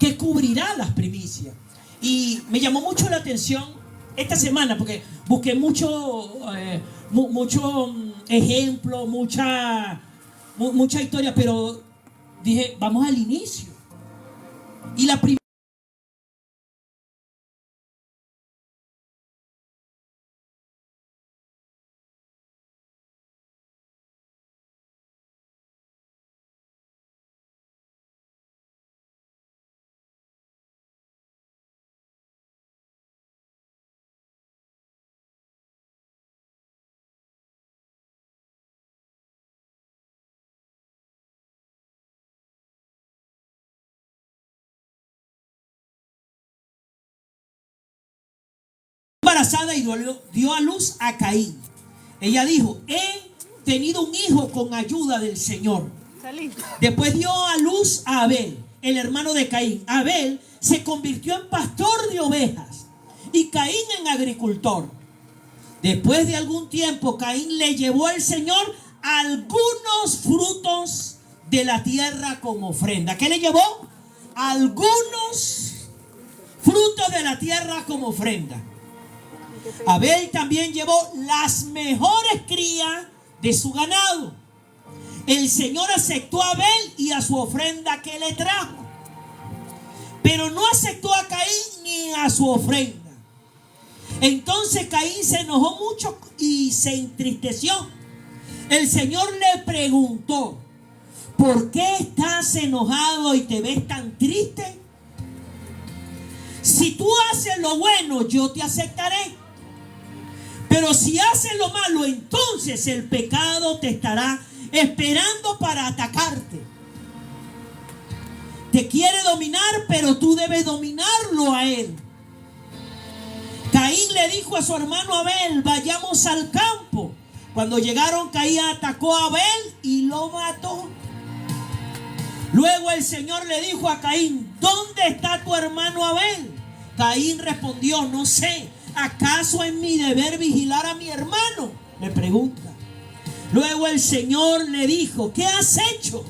que cubrirá las primicias. Y me llamó mucho la atención esta semana porque busqué mucho ejemplo, mucha historia, pero dije, vamos al inicio. Y la primera embarazada y dio a luz a Caín. Ella dijo, he tenido un hijo con ayuda del Señor. Después dio a luz a Abel, el hermano de Caín. Abel se convirtió en pastor de ovejas y Caín en agricultor. Después de algún tiempo, Caín le llevó al Señor algunos frutos de la tierra como ofrenda. ¿Qué le llevó? Algunos frutos de la tierra como ofrenda. Abel también llevó las mejores crías de su ganado. El Señor aceptó a Abel y a su ofrenda que le trajo, pero no aceptó a Caín ni a su ofrenda. Entonces Caín se enojó mucho y se entristeció. El Señor le preguntó, ¿por qué estás enojado y te ves tan triste? Si tú haces lo bueno, yo te aceptaré. Pero si haces lo malo, entonces el pecado te estará esperando para atacarte. Te quiere dominar, pero tú debes dominarlo a él. Caín le dijo a su hermano Abel, vayamos al campo. Cuando llegaron, Caín atacó a Abel y lo mató. Luego el Señor le dijo a Caín, ¿dónde está tu hermano Abel? Caín respondió, no sé. ¿Acaso es mi deber vigilar a mi hermano?, le pregunta. Luego el Señor le dijo, ¿qué has hecho?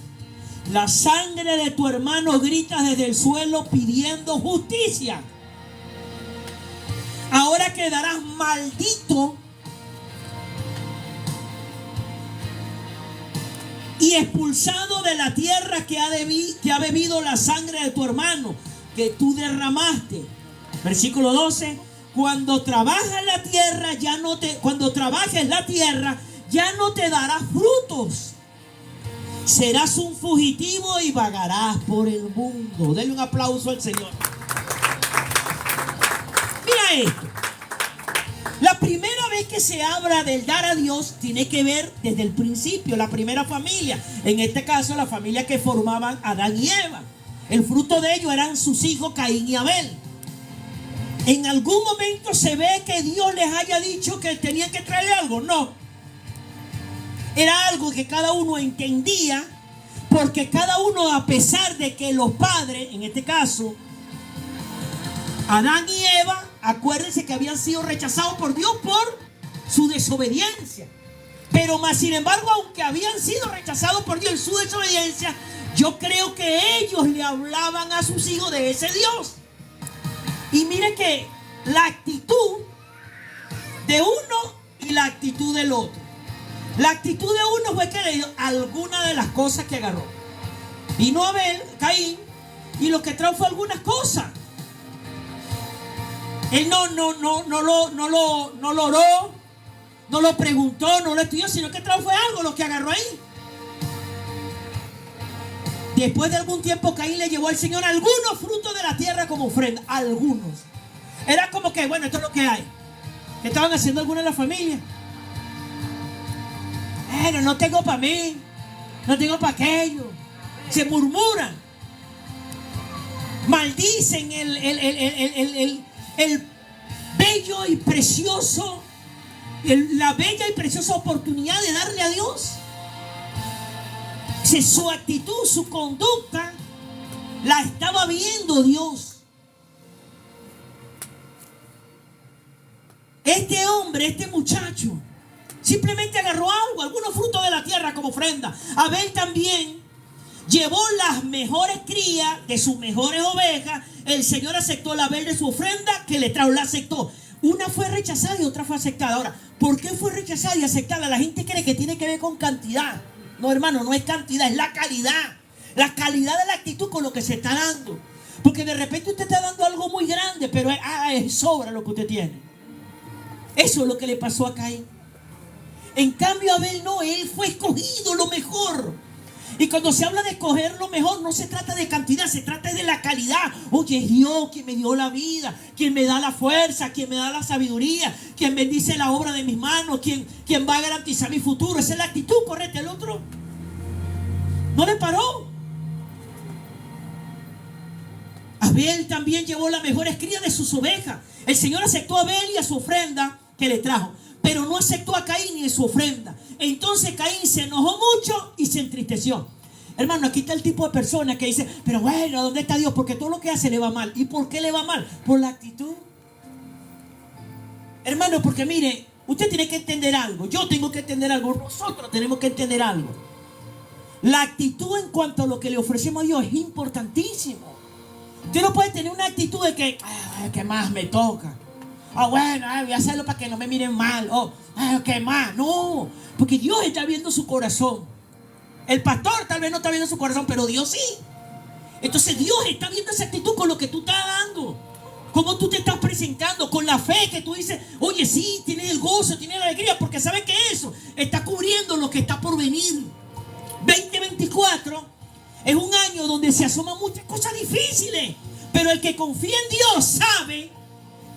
La sangre de tu hermano grita desde el suelo pidiendo justicia. Ahora quedarás maldito y expulsado de la tierra que ha bebido la sangre de tu hermano que tú derramaste. Versículo 12. Cuando trabajes la tierra ya no te dará frutos. Serás un fugitivo y vagarás por el mundo. Denle un aplauso al Señor. Mira esto. La primera vez que se habla del dar a Dios tiene que ver desde el principio, la primera familia. En este caso, la familia que formaban Adán y Eva. El fruto de ellos eran sus hijos Caín y Abel. ¿En algún momento se ve que Dios les haya dicho que tenían que traer algo? No. Era algo que cada uno entendía, porque cada uno, a pesar de que los padres, en este caso, Adán y Eva, acuérdense que habían sido rechazados por Dios por su desobediencia. Pero más sin embargo, aunque habían sido rechazados por Dios en su desobediencia, yo creo que ellos le hablaban a sus hijos de ese Dios. Y mire que la actitud de uno y la actitud del otro. La actitud de uno fue que le dio alguna de las cosas que agarró. Vino Abel, Caín, y lo que trajo fue algunas cosas. Él no lo oró, no lo preguntó, no lo estudió, sino que trajo fue algo, lo que agarró ahí. Después de algún tiempo, Caín le llevó al Señor algunos frutos de la tierra como ofrenda. Algunos. Era como que, bueno, esto es lo que hay. ¿Qué estaban haciendo algunas de las familias? Bueno, no tengo para mí, no tengo para aquello. Se murmuran. Maldicen el bello y precioso, la bella y preciosa oportunidad de darle a Dios. Su actitud, su conducta, la estaba viendo Dios. Este hombre, este muchacho, simplemente agarró algo, algunos frutos de la tierra como ofrenda. Abel también llevó las mejores crías de sus mejores ovejas. El Señor aceptó la Abel de su ofrenda que le trajo, la aceptó. Una fue rechazada y otra fue aceptada. Ahora, ¿por qué fue rechazada y aceptada? La gente cree que tiene que ver con cantidad. No, hermano, no es cantidad, es la calidad. La calidad de la actitud con lo que se está dando. Porque de repente usted está dando algo muy grande, pero es sobra lo que usted tiene. Eso es lo que le pasó a Caín. En cambio, Abel no, él fue escogido lo mejor. Y cuando se habla de escoger lo mejor, no se trata de cantidad, se trata de la calidad. Oye, es Dios quien me dio la vida, quien me da la fuerza, quien me da la sabiduría, quien bendice la obra de mis manos, quien va a garantizar mi futuro. Esa es la actitud correcta. El otro no le paró. Abel también llevó las mejores crías de sus ovejas. El Señor aceptó a Abel y a su ofrenda que le trajo, pero no aceptó a Caín ni a su ofrenda. Entonces Caín se enojó mucho y se entristeció. Hermano, aquí está el tipo de persona que dice, pero bueno, ¿dónde está Dios? Porque todo lo que hace le va mal. ¿Y por qué le va mal? Por la actitud. Hermano, porque mire, usted tiene que entender algo. Yo tengo que entender algo. Nosotros tenemos que entender algo. La actitud en cuanto a lo que le ofrecemos a Dios es importantísimo. Usted no puede tener una actitud de que, ¿qué más me toca? Bueno, voy a hacerlo para que no me miren mal. ¿Qué más? No, porque Dios está viendo su corazón. El pastor tal vez no está viendo su corazón, pero Dios sí. Entonces Dios está viendo esa actitud con lo que tú estás dando. Cómo tú te estás presentando, con la fe que tú dices, oye, sí, tienes el gozo, tienes la alegría, porque sabes que eso está cubriendo lo que está por venir. 2024 es un año donde se asoman muchas cosas difíciles, pero el que confía en Dios sabe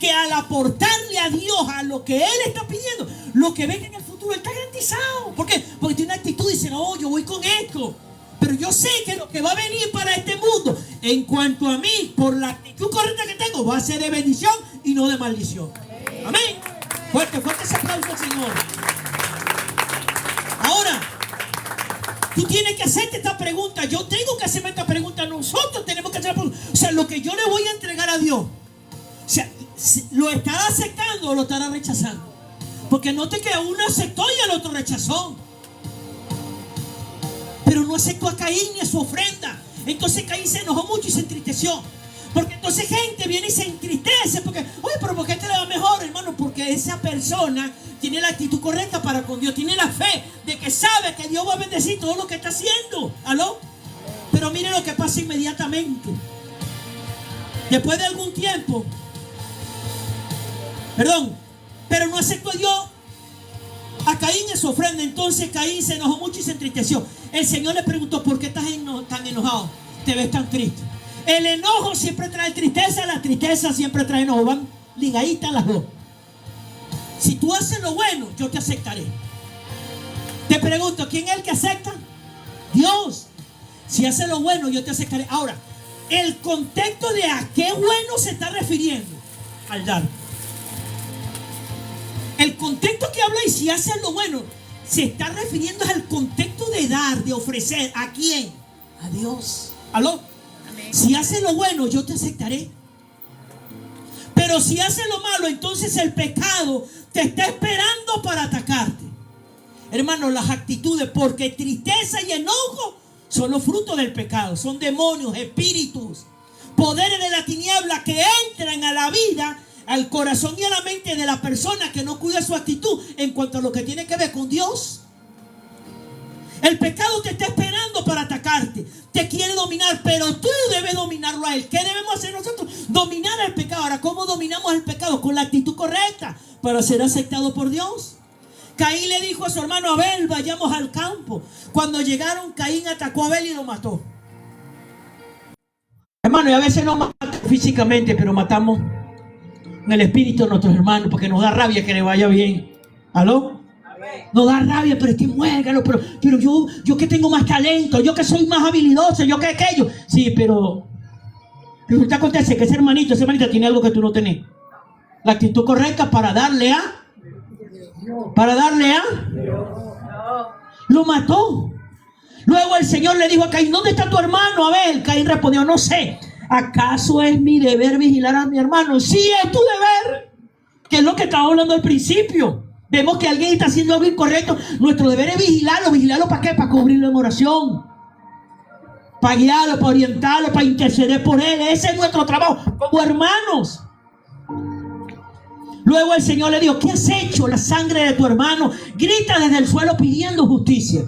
que al aportarle a Dios a lo que Él está pidiendo, lo que venga en el futuro está garantizado. ¿Por qué? Porque tiene una actitud y dice, no, yo voy con esto, pero yo sé que lo que va a venir para este mundo, en cuanto a mí, por la actitud correcta que tengo, va a ser de bendición y no de maldición. Amén. Fuerte, fuerte ese aplauso al Señor. Ahora, tú tienes que hacerte esta pregunta. Yo tengo que hacerme esta pregunta. Nosotros tenemos que hacer la pregunta. O sea, lo que yo le voy a entregar a Dios, o sea, ¿lo estará aceptando o lo estará rechazando? Porque note que uno aceptó y el otro rechazó. Pero no aceptó a Caín ni a su ofrenda. Entonces Caín se enojó mucho y se entristeció. Porque entonces gente viene y se entristece. Porque, oye, pero ¿por qué te le va mejor, hermano? Porque esa persona tiene la actitud correcta para con Dios. Tiene la fe de que sabe que Dios va a bendecir todo lo que está haciendo. ¿Aló? Pero mire lo que pasa inmediatamente. Después de algún tiempo, pero no aceptó a Dios a Caín en su ofrenda. Entonces Caín se enojó mucho y se entristeció. El Señor le preguntó, ¿por qué estás tan enojado? Te ves tan triste. El enojo siempre trae tristeza, la tristeza siempre trae enojo. Van ligaditas las dos. Si tú haces lo bueno, yo te aceptaré. Te pregunto, ¿quién es el que acepta? Dios. Si haces lo bueno, yo te aceptaré. Ahora, el contexto de a qué bueno se está refiriendo al dar. El contexto que habla y si haces lo bueno, se está refiriendo al contexto de dar, de ofrecer. ¿A quién? A Dios. ¿Aló? Amén. Si haces lo bueno, yo te aceptaré. Pero si haces lo malo, entonces el pecado te está esperando para atacarte. Hermanos, las actitudes, porque tristeza y enojo son los frutos del pecado. Son demonios, espíritus, poderes de la tiniebla que entran a la vida, al corazón y a la mente de la persona que no cuida su actitud en cuanto a lo que tiene que ver con Dios. El pecado te está esperando para atacarte, te quiere dominar, pero tú debes dominarlo a él. ¿Qué debemos hacer nosotros? Dominar el pecado. Ahora, ¿cómo dominamos el pecado? Con la actitud correcta para ser aceptado por Dios. Caín le dijo a su hermano Abel, vayamos al campo. Cuando llegaron, Caín atacó a Abel y lo mató. Hermano, y a veces no matamos físicamente, pero matamos en el espíritu a nuestros hermanos, porque nos da rabia que le vaya bien. ¿Aló? Nos da rabia, pero este muérgalo, pero yo que tengo más talento, yo que soy más habilidoso, yo que aquello. Sí, pero te acontece que esa hermanita tiene algo que tú no tenés. La actitud correcta para darle a lo mató. Luego el Señor le dijo a Caín, ¿dónde está tu hermano Abel? Caín respondió, no sé. ¿Acaso es mi deber vigilar a mi hermano? Sí, es tu deber. Que es lo que estaba hablando al principio. Vemos que alguien está haciendo algo incorrecto. Nuestro deber es vigilarlo. ¿Vigilarlo para qué? Para cubrirlo en oración. para guiarlo, para orientarlo, para interceder por él. Ese es nuestro trabajo como hermanos. Luego el Señor le dijo: ¿qué has hecho? La sangre de tu hermano grita desde el suelo pidiendo justicia.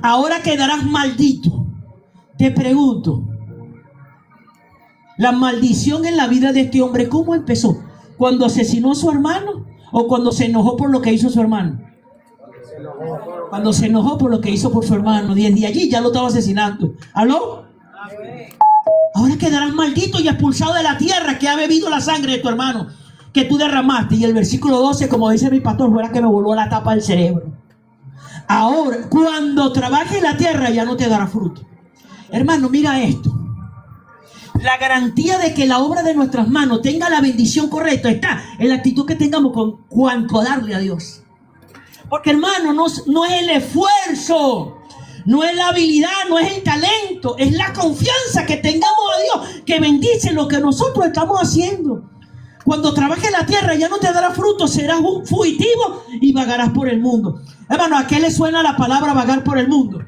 Ahora quedarás maldito. Te pregunto, la maldición en la vida de este hombre, ¿cómo empezó? ¿Cuando asesinó a su hermano o cuando se enojó por lo que hizo su hermano? Cuando se enojó por lo que hizo por su hermano. Desde allí ya lo estaba asesinando. ¿Aló? Ahora quedarás maldito y expulsado de la tierra, que ha bebido la sangre de tu hermano que tú derramaste. Y el versículo 12, como dice mi pastor, fue la que me voló la tapa del cerebro. Ahora, cuando trabajes en la tierra, ya no te dará fruto. Hermano, mira esto. La garantía de que la obra de nuestras manos tenga la bendición correcta está en la actitud que tengamos con cuanto a darle a Dios. Porque, hermano, no es el esfuerzo, no es la habilidad, no es el talento, es la confianza que tengamos a Dios, que bendice lo que nosotros estamos haciendo. Cuando trabajes en la tierra ya no te dará fruto, serás un fugitivo y vagarás por el mundo. Hermano, ¿a qué le suena la palabra vagar por el mundo?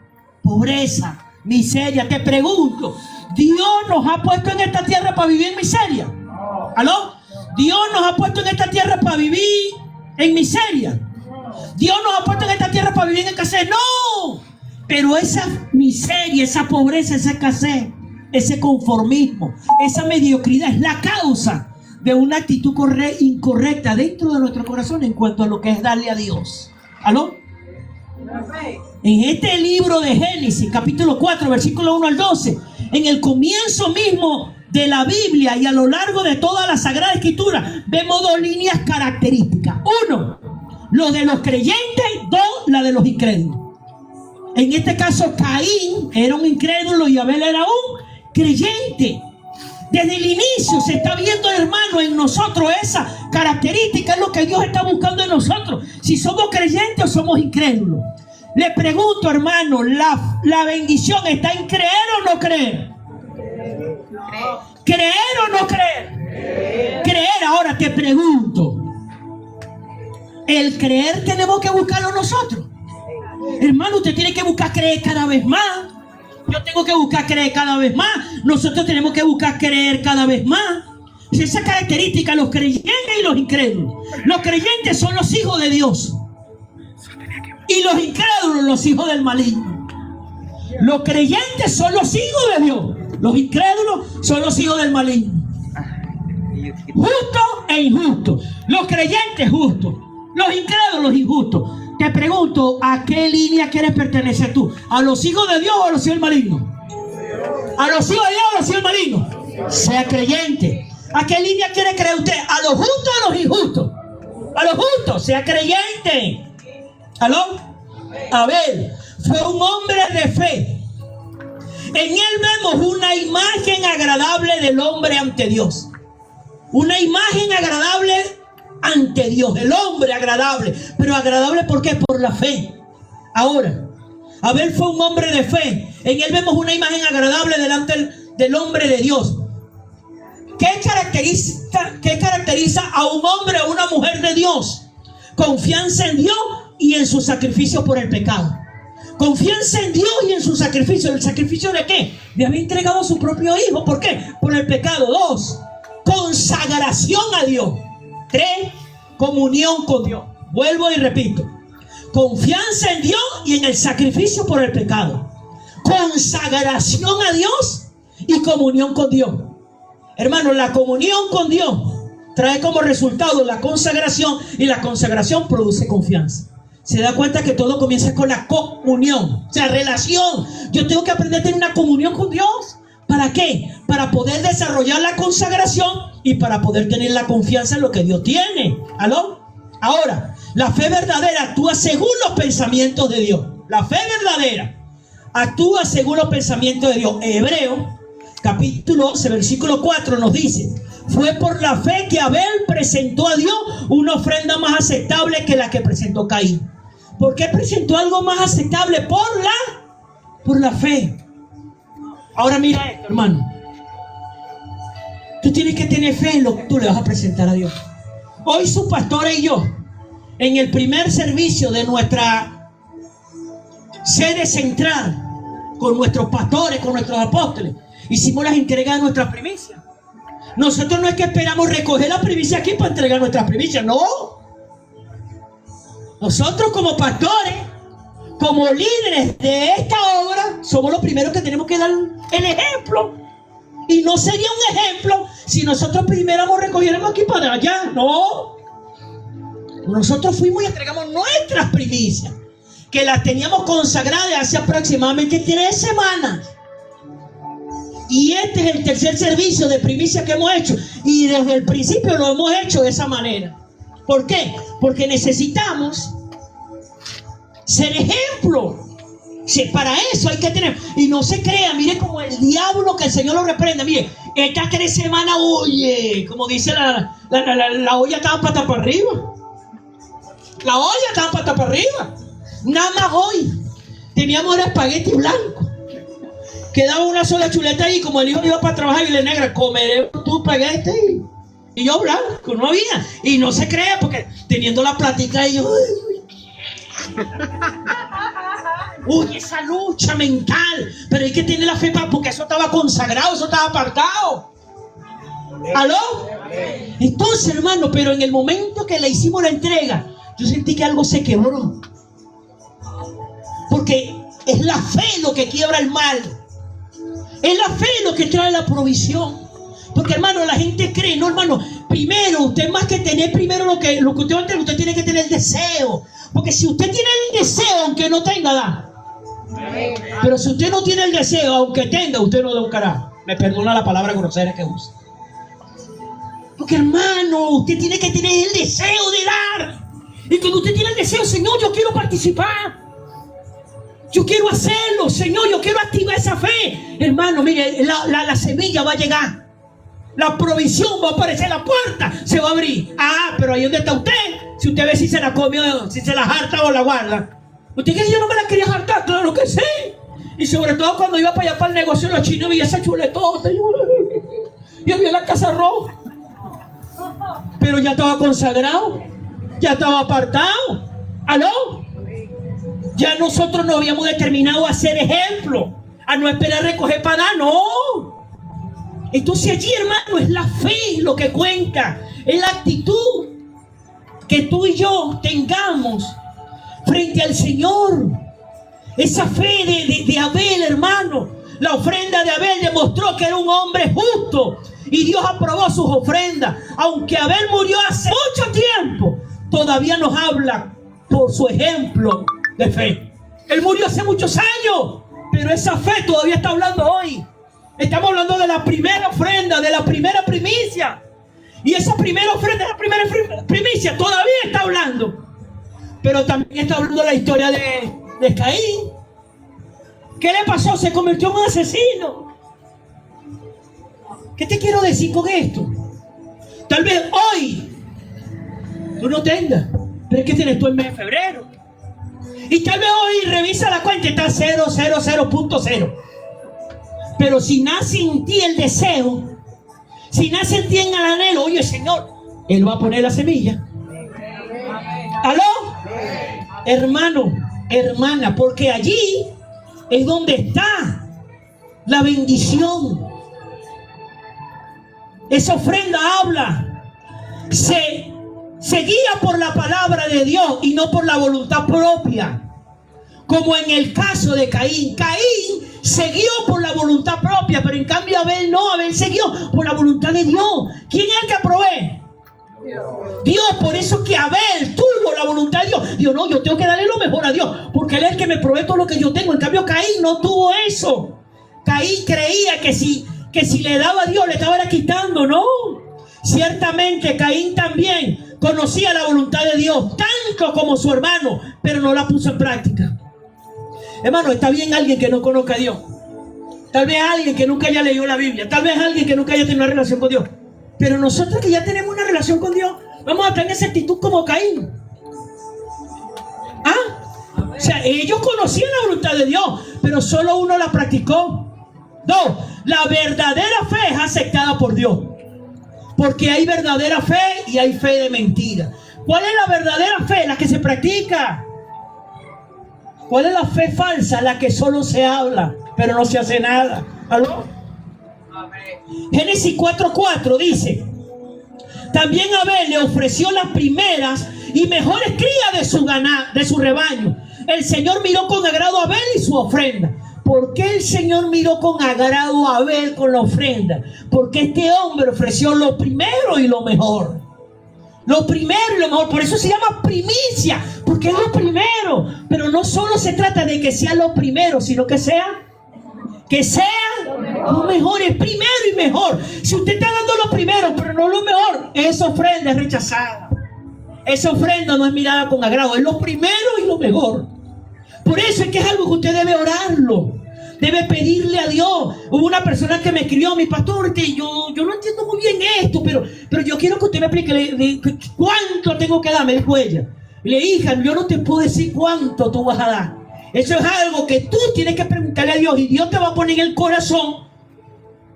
Pobreza, miseria. Te pregunto, ¿Dios nos ha puesto en esta tierra para vivir en miseria? ¿Aló? ¿Dios nos ha puesto en esta tierra para vivir en miseria? ¿Dios nos ha puesto en esta tierra para vivir en escasez? ¡No! Pero esa miseria, esa pobreza, esa escasez, ese conformismo, esa mediocridad es la causa de una actitud incorrecta dentro de nuestro corazón en cuanto a lo que es darle a Dios. ¿Aló? En este libro de Génesis, capítulo 4, versículo 1 al 12, en el comienzo mismo de la Biblia y a lo largo de toda la Sagrada Escritura, vemos dos líneas características. Uno, lo de los creyentes. Dos, la de los incrédulos. En este caso, Caín era un incrédulo y Abel era un creyente. Desde el inicio se está viendo, hermano, en nosotros esa característica. Es lo que Dios está buscando en nosotros. Si somos creyentes o somos incrédulos. Le pregunto, hermano, ¿la bendición está en creer o no creer? ¿Creer o no creer? Creer. Ahora te pregunto, ¿el creer tenemos que buscarlo nosotros? Hermano, usted tiene que buscar creer cada vez más. Yo tengo que buscar creer cada vez más. Nosotros tenemos que buscar creer cada vez más. Esa característica, los creyentes y los incrédulos. Los creyentes son los hijos de Dios y los incrédulos los hijos del maligno. Los creyentes son los hijos de Dios, los incrédulos son los hijos del maligno. Justo e injusto. Los creyentes justos, los incrédulos injustos. Te pregunto, ¿a qué línea quieres pertenecer tú? ¿A los hijos de Dios o a los hijos del maligno? ¿A los hijos de Dios o a los hijos del maligno? Sea creyente. ¿A qué línea quiere creer usted? ¿A los justos o a los injustos? A los justos, sea creyente. ¿Aló? Abel fue un hombre de fe. En él vemos una imagen agradable del hombre ante Dios. Una imagen agradable ante Dios. El hombre agradable. Pero agradable ¿por qué? Por la fe. Ahora, Abel fue un hombre de fe. En él vemos una imagen agradable delante del hombre de Dios. ¿Qué caracteriza a un hombre o una mujer de Dios? Confianza en Dios y en su sacrificio por el pecado. Confianza en Dios y en su sacrificio. ¿El sacrificio de qué? De haber entregado a su propio hijo. ¿Por qué? Por el pecado. 2, consagración a Dios. 3, comunión con Dios. Vuelvo y repito. Confianza en Dios y en el sacrificio por el pecado. Consagración a Dios y comunión con Dios. Hermano, la comunión con Dios trae como resultado la consagración, y la consagración produce confianza. Se da cuenta que todo comienza con la comunión, o sea, relación. Yo tengo que aprender a tener una comunión con Dios. ¿Para qué? Para poder desarrollar la consagración y para poder tener la confianza en lo que Dios tiene. ¿Aló? Ahora, la fe verdadera actúa según los pensamientos de Dios. La fe verdadera actúa según los pensamientos de Dios. Hebreo, capítulo 11, versículo 4 nos dice: fue por la fe que Abel presentó a Dios una ofrenda más aceptable que la que presentó Caín. ¿Por qué presentó algo más aceptable? Por la fe. Ahora mira esto, hermano. Tú tienes que tener fe en lo que tú le vas a presentar a Dios. Hoy sus pastores y yo, en el primer servicio de nuestra sede central, con nuestros pastores, con nuestros apóstoles, hicimos las entregas de nuestras primicias. Nosotros no es que esperamos recoger la primicia aquí para entregar nuestras primicias, no. Nosotros como pastores, como líderes de esta obra, somos los primeros que tenemos que dar el ejemplo. Y no sería un ejemplo si nosotros primero recogiéramos aquí para allá, no. Nosotros fuimos y entregamos nuestras primicias, que las teníamos consagradas hace aproximadamente 3 semanas. Y este es el tercer servicio de primicia que hemos hecho. Y desde el principio lo hemos hecho de esa manera. ¿Por qué? Porque necesitamos ser ejemplo. Para eso hay que tener. Y no se crea, mire como el diablo, que el Señor lo reprenda. Mire, estas 3 semanas, oye, como dice la olla estaba pata para arriba. La olla estaba pata para arriba. Nada más hoy teníamos el espagueti blanco. Quedaba una sola chuleta ahí, como el hijo iba para trabajar y le negra, comeré tu espagueti. Y yo blanco, no había. Y no se crea, porque teniendo la plática y yo... Uy, esa lucha mental. Pero hay que tener la fe, porque eso estaba consagrado, eso estaba apartado. ¿Aló? Entonces, hermano, pero en el momento que le hicimos la entrega, yo sentí que algo se quebró. Porque es la fe lo que quiebra el mal. Es la fe lo que trae la provisión. Porque, hermano, la gente cree, no, hermano, primero, usted más que tener primero lo que usted va a tener, usted tiene que tener el deseo. Porque si usted tiene el deseo, aunque no tenga, da. Pero si usted no tiene el deseo, aunque tenga, usted no da un carajo. Me perdona la palabra grosera que usa. Porque, hermano, usted tiene que tener el deseo de dar. Y cuando usted tiene el deseo, Señor, yo quiero participar, yo quiero hacerlo, Señor, yo quiero activar esa fe. Hermano, mire, la semilla va a llegar. La provisión va a aparecer, la puerta se va a abrir. Ah, pero ahí donde está usted, si usted ve si se la comió, si se la harta o la guarda. ¿Usted cree que yo no me la quería hartar? Claro que sí. Y sobre todo cuando iba para allá para el negocio, los chinos, veía esa chuletota. Y había la casa roja. Pero ya estaba consagrado, ya estaba apartado. ¿Aló? Ya nosotros nos habíamos determinado a ser ejemplo, a no esperar recoger para dar, no. Entonces allí, hermano, es la fe lo que cuenta, es la actitud que tú y yo tengamos frente al Señor. Esa fe de Abel, hermano. La ofrenda de Abel demostró que era un hombre justo y Dios aprobó sus ofrendas. Aunque Abel murió hace mucho tiempo, todavía nos habla por su ejemplo de fe. Él murió hace muchos años, pero esa fe todavía está hablando hoy. Estamos hablando de la primera ofrenda, de la primera primicia. Y esa primera ofrenda, la primera primicia todavía está hablando. Pero también está hablando la historia de Caín. ¿Qué le pasó? Se convirtió en un asesino. ¿Qué te quiero decir con esto? Tal vez hoy tú no tengas, pero es que tienes tú el mes de febrero. Y tal vez hoy revisa la cuenta y está 000.0. Pero si nace en ti el deseo, si nace en ti el anhelo, oye, Señor, Él va a poner la semilla. ¿Aló? Hermano, hermana, porque allí es donde está la bendición. Esa ofrenda habla, se guía por la palabra de Dios y no por la voluntad propia. Como en el caso de Caín. Caín se guió por la voluntad propia, pero en cambio Abel no. Abel se guió por la voluntad de Dios. ¿Quién es el que provee? Dios. Por eso que Abel tuvo la voluntad de Dios. Dios, no, yo tengo que darle lo mejor a Dios, porque Él es el que me provee todo lo que yo tengo. En cambio Caín no tuvo eso. Caín creía que si le daba a Dios le estaba quitando. No. Ciertamente Caín también conocía la voluntad de Dios, tanto como su hermano, pero no la puso en práctica. Hermano, está bien alguien que no conozca a Dios. Tal vez alguien que nunca haya leído la Biblia. Tal vez alguien que nunca haya tenido una relación con Dios. Pero nosotros que ya tenemos una relación con Dios, vamos a tener esa actitud como Caín. ¿Ah? O sea, ellos conocían la voluntad de Dios, pero solo uno la practicó. Dos, la verdadera fe es aceptada por Dios. Porque hay verdadera fe y hay fe de mentira. ¿Cuál es la verdadera fe? La que se practica. ¿Cuál es la fe falsa? La que solo se habla. pero no se hace nada. ¿Aló? Génesis 4:4 dice: también Abel le ofreció las primeras y mejores crías de su ganado, de su rebaño. El Señor miró con agrado a Abel y su ofrenda. ¿Por qué el Señor miró con agrado a Abel con la ofrenda? Porque este hombre ofreció lo primero y lo mejor. Lo primero y lo mejor. Por eso se llama primicia, porque es lo primero. Pero no solo se trata de que sea lo primero, sino que sea lo mejor. Es primero y mejor. Si usted está dando lo primero pero no lo mejor, esa ofrenda es rechazada. Esa ofrenda no es mirada con agrado. Es lo primero y lo mejor. Por eso es que es algo que usted debe orarlo, debe pedirle a Dios. Hubo una persona que me escribió: mi pastor, yo no entiendo muy bien esto, pero yo quiero que usted me explique cuánto tengo que dar. Me dijo ella. Y le dije: hija, yo no te puedo decir cuánto tú vas a dar. Eso es algo que tú tienes que preguntarle a Dios, y Dios te va a poner en el corazón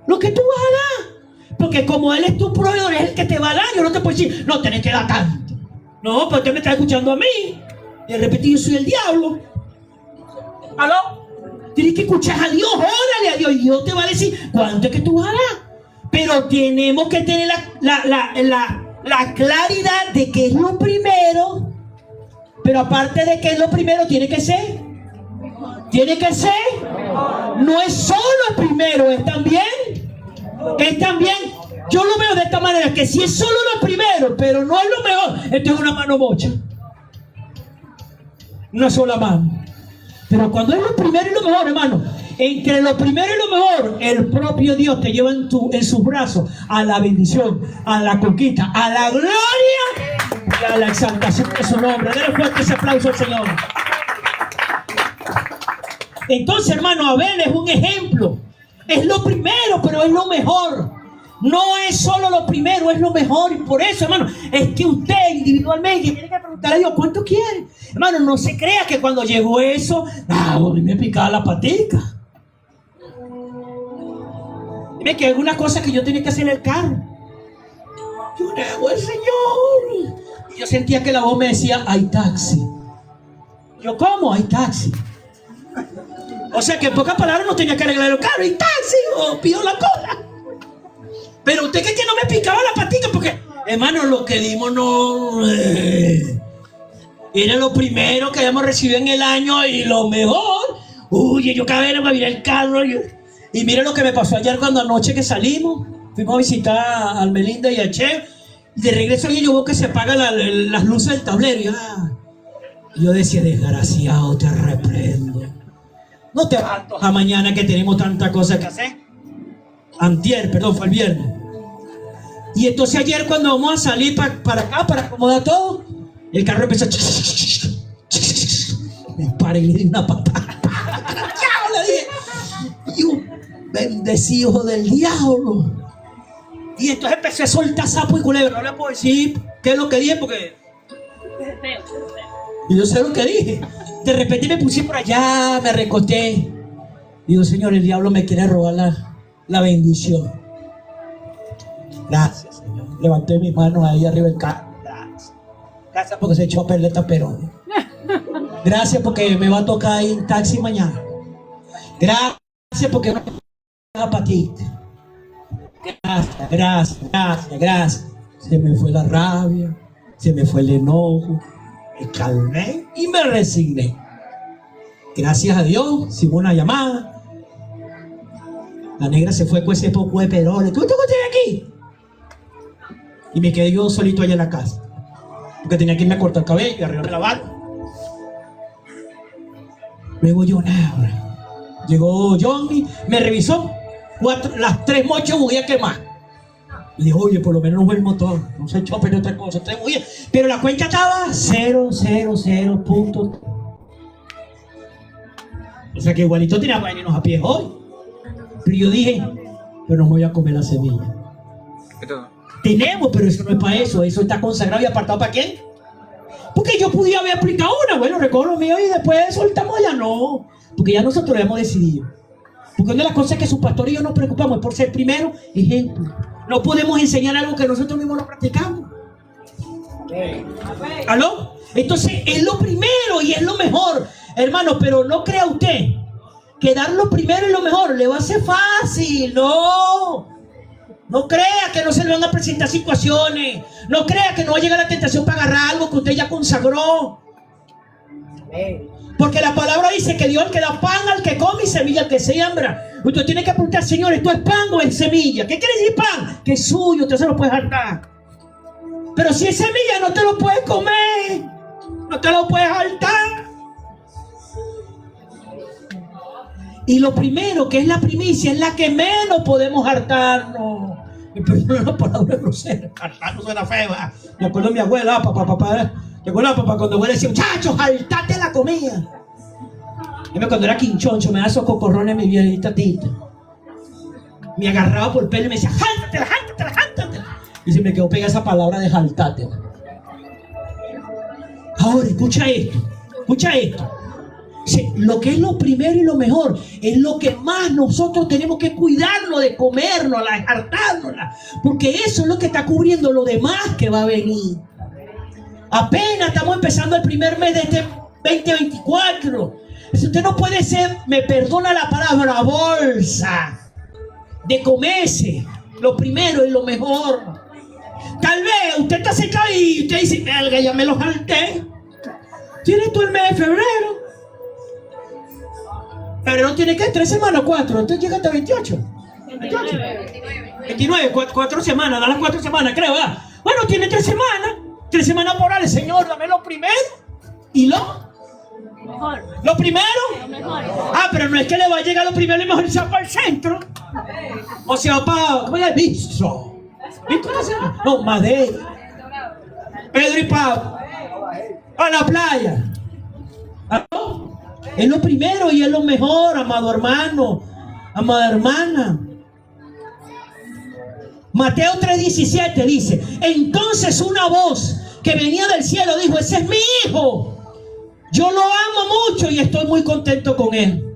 lo que tú vas a dar. Porque como Él es tu proveedor, es el que te va a dar. Yo no te puedo decir: no, tenés que dar tanto. No, pues usted me está escuchando a mí. Y de repente yo soy el diablo. ¿Aló? Tienes que escuchar a Dios, órale a Dios, y Dios te va a decir cuánto es que tú vas a dar. Pero tenemos que tener la claridad de que es lo primero. Pero aparte de que es lo primero, tiene que ser. No es solo primero, es también. Yo lo veo de esta manera: que si es solo lo primero, pero no es lo mejor, esto es una mano mocha. Una sola mano. Pero cuando es lo primero y lo mejor, hermano, entre lo primero y lo mejor, el propio Dios te lleva en sus brazos a la bendición, a la conquista, a la gloria y a la exaltación de su nombre. Denle fuerte ese aplauso al Señor. Entonces, hermano, Abel es un ejemplo. Es lo primero, pero es lo mejor. No es solo lo primero, es lo mejor. Y por eso, hermano, es que usted individualmente tiene que preguntarle a Dios: ¿cuánto quiere? Hermano, no se crea que cuando llegó eso, a mí me picaba la patica. Dime que alguna cosa que yo tenía que hacer en el carro. Yo le hago al Señor. Y yo sentía que la voz me decía: hay taxi. Yo, ¿cómo? Hay taxi. O sea que en pocas palabras no tenía que arreglar el carro. Hay taxi o pido la cola. Pero usted que no me picaba la patica, porque, hermano, lo que dimos no era lo primero que habíamos recibido en el año y lo mejor. Uy, yo cada vez me miré el carro. Y mire lo que me pasó ayer cuando anoche que salimos. Fuimos a visitar al Melinda y a Che. Y de regreso yo veo que se apagan las luces del tablero. Y yo decía: desgraciado, te reprendo. No te a mañana que tenemos tantas cosas que hacer. Fue el viernes. Y entonces ayer cuando vamos a salir para acá, para acomodar todo, el carro empezó me paré y le di una patada. Le dije: y un bendecido hijo del diablo. Y entonces empecé a soltar sapo y culebra. No le puedo decir qué es lo que dije, porque y yo sé lo que dije. De repente me puse por allá, me recosté. Digo: Señor, el diablo me quiere robar la bendición. Gracias, Señor. Levanté mis manos ahí arriba del carro. Gracias porque se echó a perder esta perón. Gracias porque me va a tocar ir en taxi mañana. Gracias porque no me para ti. Gracias. Se me fue la rabia, se me fue el enojo. Me calmé y me resigné. Gracias a Dios, hicimos una llamada. La negra se fue con ese poco de peroles. ¿Tú te encontré aquí? Y me quedé yo solito allá en la casa. Porque tenía que irme a cortar el cabello y arreglarme la barba. Luego llegó Johnny, me revisó. Las 3 mochas voy a quemar. Y dijo: oye, por lo menos no fue el motor. No se echó a perder otra cosa. Pero la cuenta estaba 0. O sea que igualito tenía que venirnos a pie hoy. Pero yo dije: pero no me voy a comer la semilla. Tenemos, pero eso no es para eso. Eso está consagrado y apartado ¿para quién? Porque yo podía haber aplicado una. Bueno, recojo lo mío y después soltamos ya. No, porque ya nosotros lo hemos decidido. Porque una de las cosas que sus pastores y yo nos preocupamos es por ser primero ejemplo. No podemos enseñar algo que nosotros mismos no practicamos. ¿Aló? Entonces es lo primero y es lo mejor, hermano. Pero no crea usted que dar lo primero y lo mejor le va a ser fácil. No. No crea que no se le van a presentar situaciones. No crea que no va a llegar la tentación para agarrar algo que usted ya consagró. Porque la palabra dice que Dios que da pan al que come y semilla al que siembra. Usted tiene que preguntar, Señor, ¿esto es pan o es semilla? ¿Qué quiere decir pan? Que es suyo, usted se lo puede hartar. Pero si es semilla, no te lo puedes comer. No te lo puedes hartar. Y lo primero, que es la primicia, es la que menos podemos hartarnos. Me perdono la palabra grosera. Hartarnos suena feo. Me acuerdo de mi abuela, papá. ¿Te acuerdas, papá? Cuando abuela decía, muchachos, hartate la comida. Y cuando era quinchoncho, me daba esos cocorrones mi viejita tita. Me agarraba por el pelo y me decía, jáltatela. Y se me quedó pegada esa palabra de jaltátela. Ahora, escucha esto. Lo que es lo primero y lo mejor es lo que más nosotros tenemos que cuidarnos de comérnosla, de hartárnosla, porque eso es lo que está cubriendo lo demás que va a venir. Apenas estamos empezando el primer mes de este 2024. Usted no puede ser, me perdona la palabra, bolsa de comerse lo primero y lo mejor. Tal vez usted está secado y usted dice, verga, ya me lo jalté. Tienes tú el mes de febrero. Febrero tiene que 3 semanas, 4. Entonces llega hasta 28. 29, 4 semanas, da las 4 semanas, creo, ¿verdad? Bueno, tiene 3 semanas. 3 semanas por ahí, Señor, dame lo primero. ¿Y lo mejor? ¿Lo primero? Lo mejor. Ah, pero no es que le va a llegar lo primero y mejor sea para el centro. O sea, para, ¿cómo es? Bistro. No, Madrid. Pedro y Pablo. A la playa. ¿No? Es lo primero y es lo mejor, amado hermano, amada hermana. Mateo 3:17 dice, entonces una voz que venía del cielo dijo, ese es mi hijo, yo lo amo mucho y estoy muy contento con él.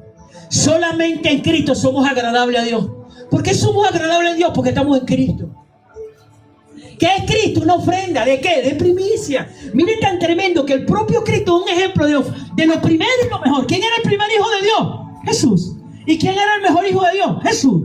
Solamente en Cristo somos agradables a Dios. ¿Por qué somos agradables a Dios? Porque estamos en Cristo. ¿Qué es Cristo? Una ofrenda. ¿De qué? De primicia. Miren tan tremendo que el propio Cristo es un ejemplo de lo primero y lo mejor. ¿Quién era el primer hijo de Dios? Jesús. ¿Y quién era el mejor hijo de Dios? Jesús.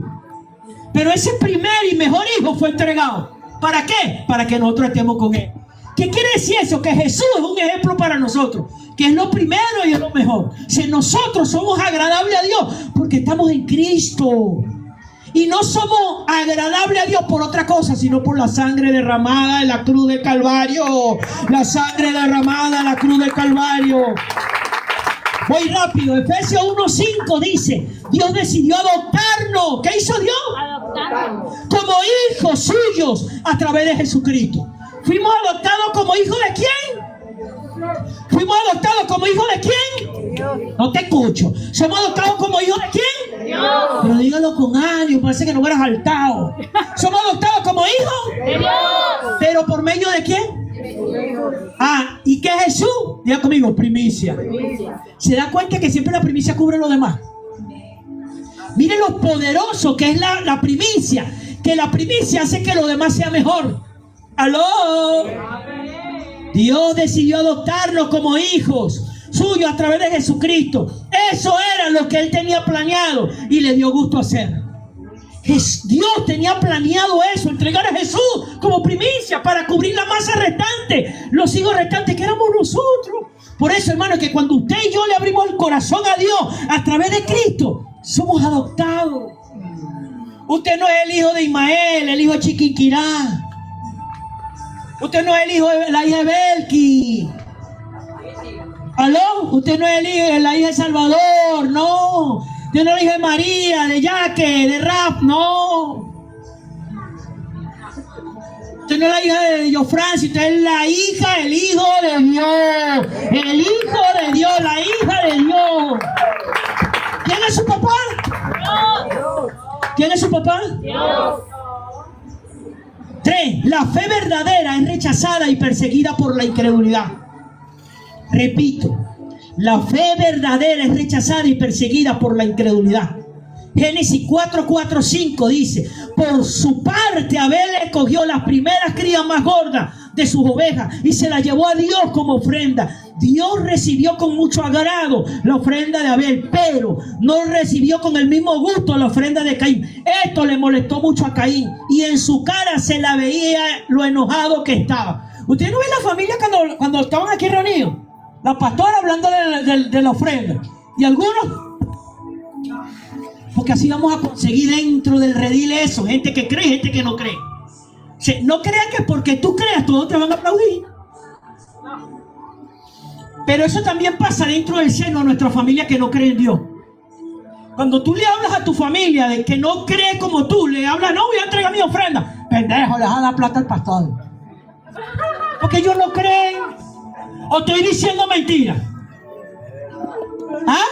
Pero ese primer y mejor hijo fue entregado. ¿Para qué? Para que nosotros estemos con él. ¿Qué quiere decir eso? Que Jesús es un ejemplo para nosotros, que es lo primero y es lo mejor. Si nosotros somos agradables a Dios porque estamos en Cristo. Y no somos agradables a Dios por otra cosa, sino por la sangre derramada en la cruz del Calvario. La sangre derramada en la cruz del Calvario. Voy rápido. Efesios 1:5 dice, Dios decidió adoptarnos. ¿Qué hizo Dios? Adoptarnos. Como hijos suyos a través de Jesucristo. ¿Fuimos adoptados como hijos de quién? ¿Fuimos adoptados como hijos de quién? Dios. No te escucho. ¿Somos adoptados como hijos de quién? Dios. Pero dígalo con ánimo, parece que no hubieras saltado. ¿Somos adoptados como hijos? De Dios. ¿Pero por medio de quién? ¿Y qué es Jesús? Diga conmigo, primicia. ¿Se da cuenta que siempre la primicia cubre lo demás? Miren lo poderoso que es la primicia. Que la primicia hace que lo demás sea mejor. ¡Aló! Dios decidió adoptarnos como hijos suyos a través de Jesucristo. Eso era lo que Él tenía planeado y le dio gusto hacer. Dios tenía planeado eso, entregar a Jesús como primicia para cubrir la masa restante, los hijos restantes que éramos nosotros. Por eso, hermano, que cuando usted y yo le abrimos el corazón a Dios a través de Cristo, somos adoptados. Usted no es el hijo de Ismael, el hijo de Chiquinquirá. Usted no es el hijo de la hija de Belki. ¿Aló? Usted no es el hijo de la hija de Salvador, no. Usted no es la hija de María, de Yaque, de Rap, no. Usted no es la hija de Jofrancis, usted es la hija, el hijo de Dios. El hijo de Dios, la hija de Dios. ¿Quién es su papá? Dios. ¿Quién es su papá? Dios. 3. La fe verdadera es rechazada y perseguida por la incredulidad. Repito, la fe verdadera es rechazada y perseguida por la incredulidad. Génesis 4:5 dice, por su parte Abel escogió las primeras crías más gordas de sus ovejas y se las llevó a Dios como ofrenda. Dios recibió con mucho agrado la ofrenda de Abel, pero no recibió con el mismo gusto la ofrenda de Caín. Esto le molestó mucho a Caín y en su cara se la veía lo enojado que estaba. ¿Ustedes no ven la familia cuando estaban aquí reunidos? La pastora hablando de la ofrenda. Y algunos, porque así vamos a conseguir dentro del redil eso, gente que cree, gente que no cree. O sea, no crean que porque tú creas todos te van a aplaudir. Pero eso también pasa dentro del seno de nuestra familia que no cree en Dios. Cuando tú le hablas a tu familia de que no cree como tú, le hablas, no voy a entregar mi ofrenda. Pendejo, le vas a dar plata al pastor. Porque ellos no creen. O estoy diciendo mentira. ¿Ah?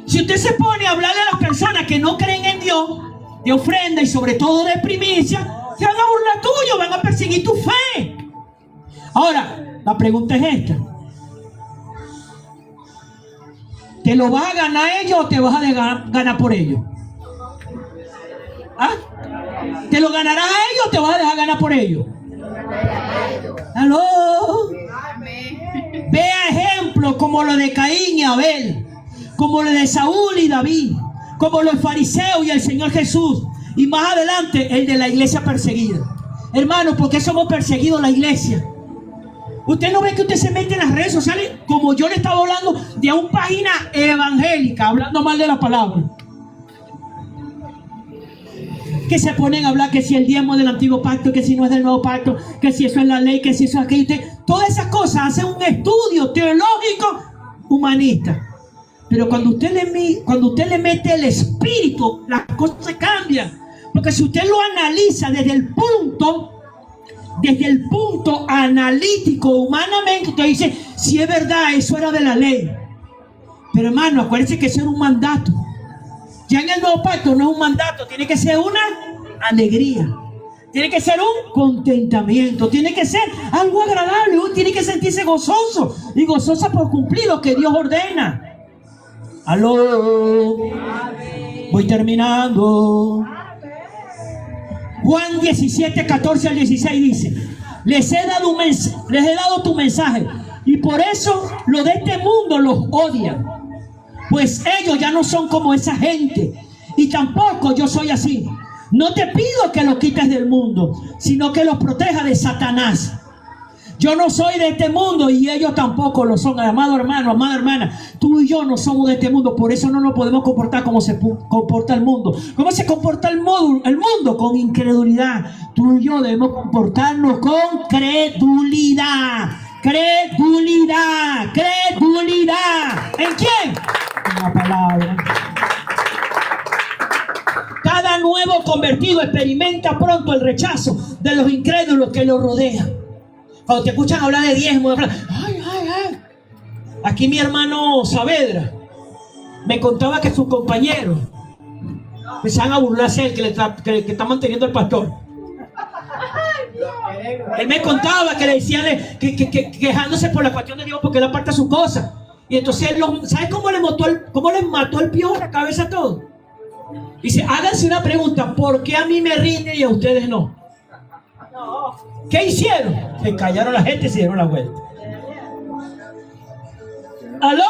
Si usted se pone a hablarle a las personas que no creen en Dios, de ofrenda y sobre todo de primicia, se van a burlar tuyo, van a perseguir tu fe. Ahora, la pregunta es esta. ¿Te lo vas a ganar ellos o te vas a ganar por ellos? ¿Ah? ¿Te lo ganarás a ellos o te vas a dejar ganar por ellos? ¿Aló? Vea ejemplos como lo de Caín y Abel, como lo de Saúl y David, como los fariseos y el Señor Jesús, y más adelante el de la iglesia perseguida. Hermanos, ¿por qué somos perseguidos la iglesia? Usted no ve que usted se mete en las redes sociales, como yo le estaba hablando, de una página evangélica, hablando mal de la palabra, que se ponen a hablar que si el diezmo del antiguo pacto, que si no es del nuevo pacto, que si eso es la ley, que si eso es aquello. Todas esas cosas hacen un estudio teológico humanista. Pero cuando usted le mete el espíritu, las cosas cambian. Porque si usted lo analiza desde el punto analítico humanamente, usted dice, si es verdad, eso era de la ley. Pero hermano, acuérdense que eso era un mandato. Ya en el nuevo pacto no es un mandato, tiene que ser una alegría, tiene que ser un contentamiento, tiene que ser algo agradable, uno tiene que sentirse gozoso y gozosa por cumplir lo que Dios ordena. Aló, voy terminando. Juan 17, 14 al 16 dice: les he dado tu mensaje y por eso los de este mundo los odian, pues ellos ya no son como esa gente y tampoco yo soy así. No te pido que los quites del mundo, sino que los protejas de Satanás. Yo no soy de este mundo y ellos tampoco lo son. Amado hermano, amada hermana, tú y yo no somos de este mundo, por eso no nos podemos comportar como se comporta el mundo. ¿Cómo se comporta el mundo? Con incredulidad. Tú y yo debemos comportarnos con credulidad. Credulidad. ¿En quién? En la palabra. Cada nuevo convertido experimenta pronto el rechazo de los incrédulos que lo rodean. Cuando te escuchan hablar de diezmo, ay. Aquí mi hermano Saavedra me contaba que sus compañeros empezaban a burlarse del que está manteniendo el pastor. Él me contaba que le decían quejándose por la cuestión de Dios porque él aparta sus cosas. Y entonces ¿sabes cómo les mató el piojo en la cabeza a todos? Dice, háganse una pregunta, ¿por qué a mí me rinde y a ustedes no? ¿Qué hicieron? Se callaron la gente y se dieron la vuelta. ¿Aló?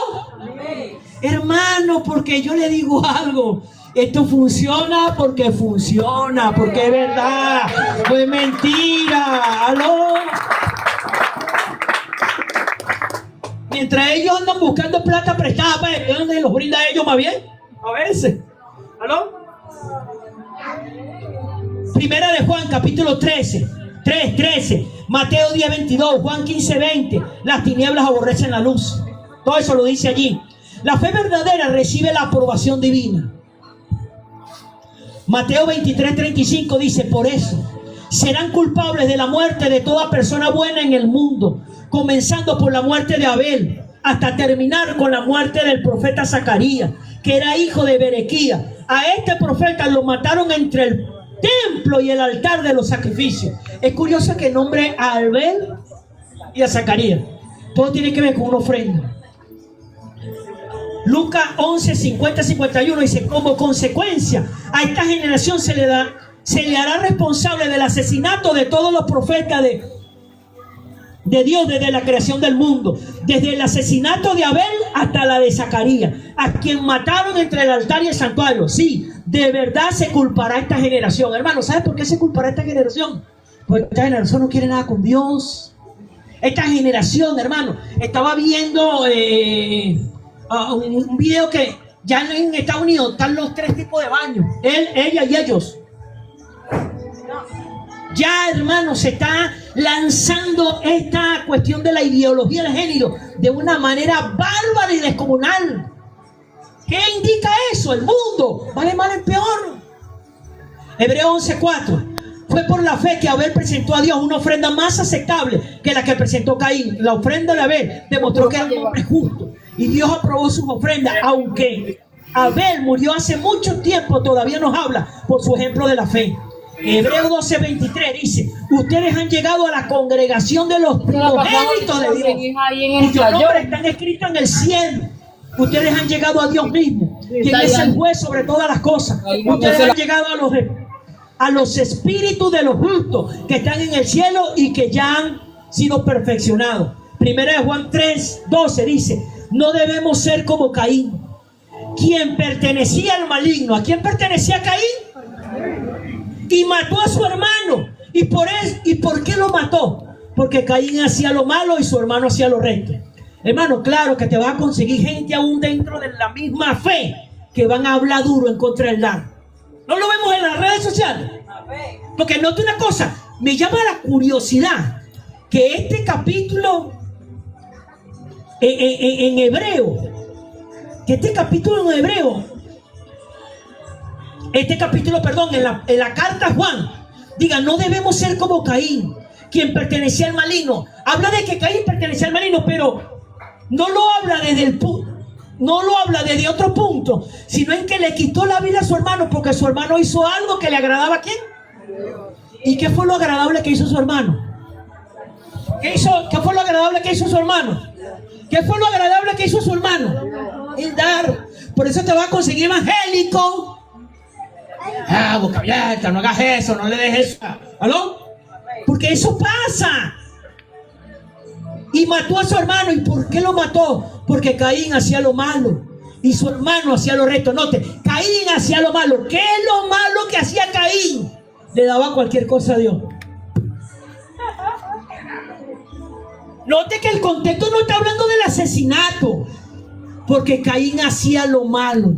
Hermano, porque yo le digo algo. Esto funciona porque es verdad. No es mentira. ¿Aló? Mientras ellos andan buscando plata prestada, ¿dónde los brinda a ellos más bien? A veces. ¿Aló? Primera de Juan, capítulo 3:13, Mateo 10:22, Juan 15:20. Las tinieblas aborrecen la luz. Todo eso lo dice allí. La fe verdadera recibe la aprobación divina. Mateo 23:35 dice: por eso serán culpables de la muerte de toda persona buena en el mundo, comenzando por la muerte de Abel, hasta terminar con la muerte del profeta Zacarías, que era hijo de Berequías. A este profeta lo mataron entre el templo y el altar de los sacrificios. Es curioso que nombre a Abel y a Zacarías. Todo tiene que ver con una ofrenda. Lucas 11:50-51 dice: como consecuencia a esta generación se le hará responsable del asesinato de todos los profetas de Dios desde la creación del mundo, desde el asesinato de Abel hasta la de Zacarías, a quien mataron entre el altar y el santuario. Sí, de verdad se culpará esta generación. Hermano, ¿sabes por qué se culpará esta generación? Porque esta generación no quiere nada con Dios. Esta generación, hermano, estaba viendo un video que ya en Estados Unidos están los 3 tipos de baños: él, ella y ellos. Ya, hermano, se está lanzando esta cuestión de la ideología de género de una manera bárbara y descomunal. ¿Qué indica eso? El mundo va de mal en peor. Hebreos 11:4. Fue por la fe que Abel presentó a Dios una ofrenda más aceptable que la que presentó Caín. La ofrenda de Abel demostró que era un hombre justo y Dios aprobó sus ofrendas. Aunque Abel murió hace mucho tiempo, todavía nos habla por su ejemplo de la fe. Hebreos 12:23 dice: ustedes han llegado a la congregación de los primogénitos de Dios, cuyos nombres están escritos en el cielo. Ustedes han llegado a Dios mismo, quien es el juez sobre todas las cosas. Ustedes han llegado a los espíritus de los justos que están en el cielo y que ya han sido perfeccionados. Primera de Juan 3:12 dice: no debemos ser como Caín, quien pertenecía al maligno. ¿A quién pertenecía Caín? Y mató a su hermano. ¿Y por qué lo mató? Porque Caín hacía lo malo y su hermano hacía lo recto. Hermano, claro que te va a conseguir gente aún dentro de la misma fe que van a hablar duro en contra del dar. ¿No lo vemos en las redes sociales? Porque note una cosa, me llama la curiosidad que este capítulo en hebreo, en la carta a Juan, diga: no debemos ser como Caín, quien pertenecía al maligno. Habla de que Caín pertenecía al maligno, pero no lo habla desde otro punto, sino en que le quitó la vida a su hermano porque su hermano hizo algo que le agradaba. ¿A quién? ¿Y qué fue lo agradable que hizo su hermano? ¿Qué fue lo agradable que hizo su hermano? ¿Qué fue lo agradable que hizo su hermano? El dar. Por eso te va a conseguir evangélico. Boca abierta, no hagas eso, no le dejes eso. ¿Aló? Porque eso pasa. Y mató a su hermano. ¿Y por qué lo mató? Porque Caín hacía lo malo y su hermano hacía lo recto. Note, Caín hacía lo malo. ¿Qué es lo malo que hacía Caín? Le daba cualquier cosa a Dios. Note que el contexto no está hablando del asesinato, porque Caín hacía lo malo.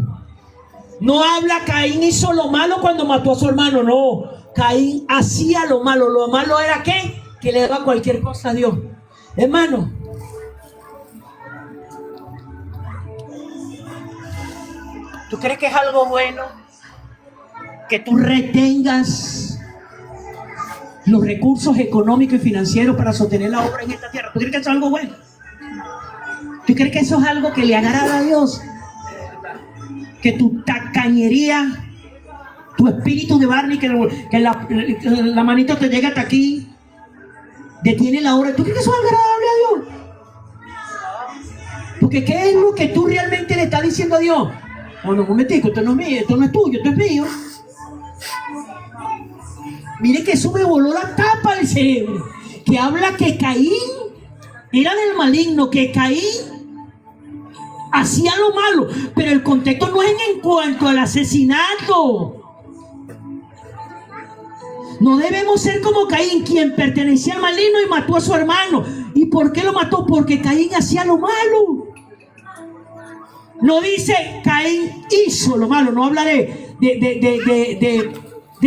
No habla Caín hizo lo malo cuando mató a su hermano. No, Caín hacía lo malo. Lo malo era ¿qué? Que le daba cualquier cosa a Dios. Hermano, ¿tú crees que es algo bueno que tú retengas los recursos económicos y financieros para sostener la obra en esta tierra? ¿Tú crees que eso es algo bueno? ¿Tú crees que eso es algo que le agrada a Dios? Que tu tacañería, tu espíritu de Barney, que la manito te llega hasta aquí, detiene la obra. ¿Tú crees que eso es agradable a Dios? Porque ¿qué es lo que tú realmente le estás diciendo a Dios? Bueno, un momentico, esto no es mío, esto no es tuyo, esto es mío. Mire que eso me voló la tapa del cerebro. Que habla que Caín era del maligno, que Caín hacía lo malo. Pero el contexto no es en cuanto al asesinato. No debemos ser como Caín, quien pertenecía al maligno y mató a su hermano. ¿Y por qué lo mató? Porque Caín hacía lo malo. No dice Caín hizo lo malo, no habla de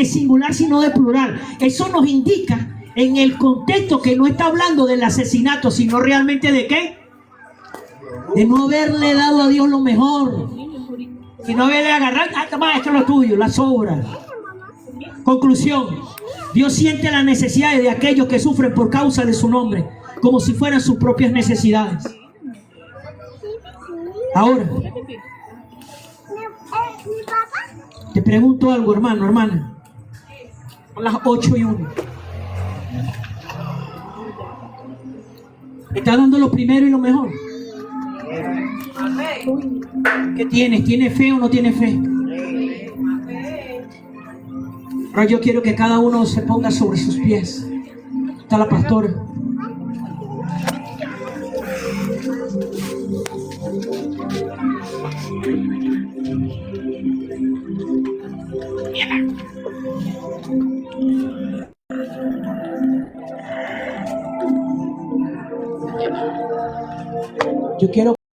singular, sino de plural. Eso nos indica en el contexto que no está hablando del asesinato, sino realmente de ¿qué? De no haberle dado a Dios lo mejor, sino haberle agarrado. Toma, esto es lo tuyo, las sobras. Conclusión: Dios siente las necesidades de aquellos que sufren por causa de su nombre, como si fueran sus propias necesidades. Ahora, te pregunto algo, hermano, hermana. Son las 8:01. ¿Estás dando lo primero y lo mejor? ¿Qué tienes? ¿Tienes fe o no tienes fe? Ahora yo quiero que cada uno se ponga sobre sus pies. Está la pastora. Yo quiero